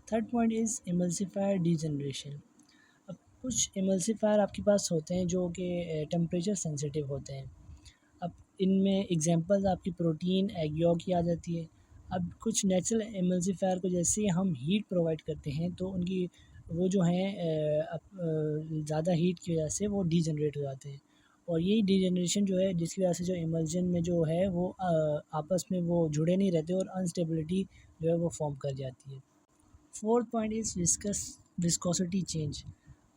Third point is emulsifier degeneration. अब कुछ emulsifier आपके पास होते हैं जो कि टेम्परेचर सेंसिटिव होते हैं। अब इनमें एग्जांपल्स आपकी प्रोटीन, एग यॉक की आ जाती है। अब कुछ नेचुरल इमल्सिफायर को जैसे हम हीट प्रोवाइड करते हैं तो उनकी वो जो हैं ज़्यादा हीट की वजह से वो डीजनरेट हो जाते हैं, और यही डीजनरेशन जो है जिसकी वजह से जो इमल्जन में जो है वो आपस में वो जुड़े नहीं रहते और अनस्टेबिलिटी जो है वो फॉर्म कर जाती है। Fourth point is viscosity change.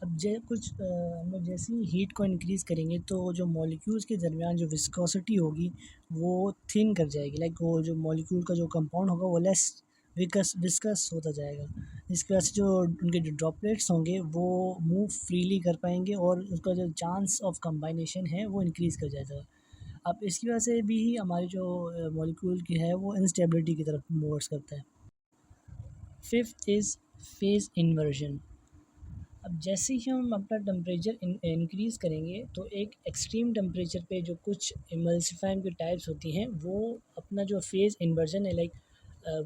अब कुछ हम लोग जैसे ही हीट को इंक्रीज़ करेंगे तो जो मॉलिक्यूल्स के दरमियान जो विस्कोसिटी होगी वो थिन कर जाएगी, लाइक वो जो मॉलिक्यूल का जो कंपाउंड होगा वो लेस विस्कस होता जाएगा, जिसकी वजह से जो उनके जो ड्रॉपलेट्स होंगे वो मूव फ्रीली कर पाएंगे और उसका जो चांस ऑफ कंबाइनेशन है वो इंक्रीज़ कर जाएगा। अब इसकी वजह से भी हमारी जो मॉलिक्यूल की है वो इंस्टेबिलिटी की तरफ मूव्स करता है। Fifth is phase inversion. अब जैसे ही हम अपना टेम्परेचर इंक्रीज़ करेंगे तो एक एक्सट्रीम टेम्परेचर पे जो कुछ इमल्सिफाइंग की टाइप्स होती हैं वो अपना जो फेज़ इन्वर्जन है, लाइक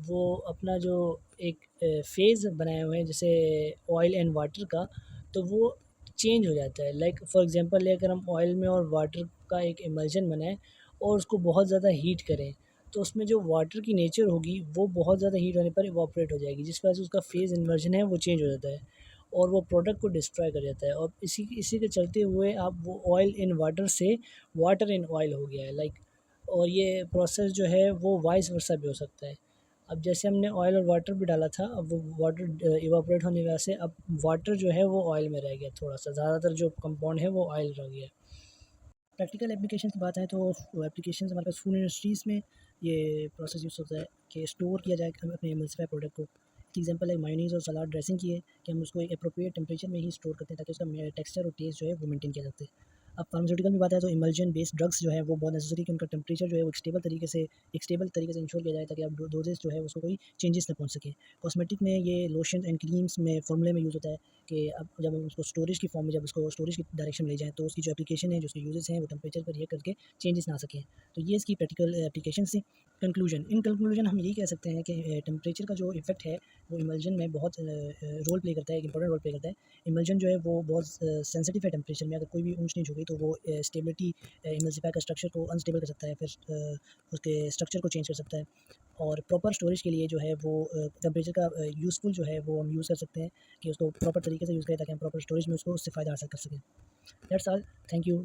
वो अपना जो एक फेज़ बनाए हुए हैं जैसे ऑयल एंड वाटर का, तो वो चेंज हो जाता है। लाइक फॉर एग्जांपल अगर हम ऑयल में और वाटर का एक इमल्जन बनाएं और उसको बहुत ज़्यादा हीट करें तो उसमें जो वाटर की नेचर होगी वो बहुत ज़्यादा हीट होने पर इवापोरेट हो जाएगी, जिस वजह से उसका फेज़ इन्वर्जन है वो चेंज हो जाता है और वो प्रोडक्ट को डिस्ट्रॉय कर देता है। और इसी इसी के चलते हुए अब वो ऑयल इन वाटर से वाटर इन ऑयल हो गया है, लाइक। और ये प्रोसेस जो है वो वाइस वर्सा भी हो सकता है। अब जैसे हमने ऑयल और वाटर भी डाला था, अब वो वाटर इवापोरेट होने की वजह से अब वाटर जो है वो ऑयल में रह गया, थोड़ा सा ज़्यादातर जो कंपाउंड है वो ऑयल रह गया। प्रैक्टिकल एप्लीकेशन की बात है तो एप्लीकेशन हमारे पास फूड इंडस्ट्रीज़ में ये प्रोसेस यूज़ होता है कि स्टोर किया जाए अपने एमल्सिफाई प्रोडक्ट को। एक एग्जांपल है मायोनीज़ और सलाद ड्रेसिंग की है कि हम उसको एक एप्रोप्रिएट टेम्परेचर में ही स्टोर करते हैं ताकि उसका टेक्सचर और टेस्ट जो है वो मेंटेन किया जाता है। अब फार्मास्यूटिकल में बात है तो इमल्जन बेस्ड ड्रग्स जो है वो बहुत नेसेसरी कि उनका टेम्परेचर जो है वो एक स्टेबल तरीके से इंश्योर किया जाए ताकि अब डोजेस जो है उसको कोई चेंजेस ना पहुंच सके। कॉस्मेटिक में ये लोशन एंड क्रीम्स में फॉर्मूले में यूज़ होता है कि अब जब हम उसको स्टोरेज की फॉर्म में जब उसको स्टोरेज की डायरेक्शन में ले जाएँ तो उसकी जो एप्लीकेशन है, जो उसके यूजेस हैं वो टेम्परेचर पर रिएक्ट करके चेंजेस ना आ सकें। तो ये इसकी प्रैक्टिकल एप्लीकेशन थी। कंक्लूजन हम यही कह सकते हैं कि टेम्परेचर का जो इफ़ेक्ट है वो इमल्जन में बहुत रोल प्ले करता है, एक इंपॉर्टेंट रोल प्ले करता है। इमल्जन जो है वो बहुत सेंसिटिव है टेम्परेचर में, अगर कोई भी ऊंच नीच होगी तो वो स्टेबिलिटी इमल्सिफाई का स्ट्रक्चर को अनस्टेबल कर सकता है, फिर उसके स्ट्रक्चर को चेंज कर सकता है। और प्रॉपर स्टोरेज के लिए जो है वो टेम्परेचर का यूज़फुल जो है वो हम यूज़ कर सकते हैं कि उसको प्रॉपर तरीके से यूज़ करें ताकि हम प्रॉपर स्टोरेज में उसको उससे फ़ायदा हासिल कर सकें। That's all. Thank you.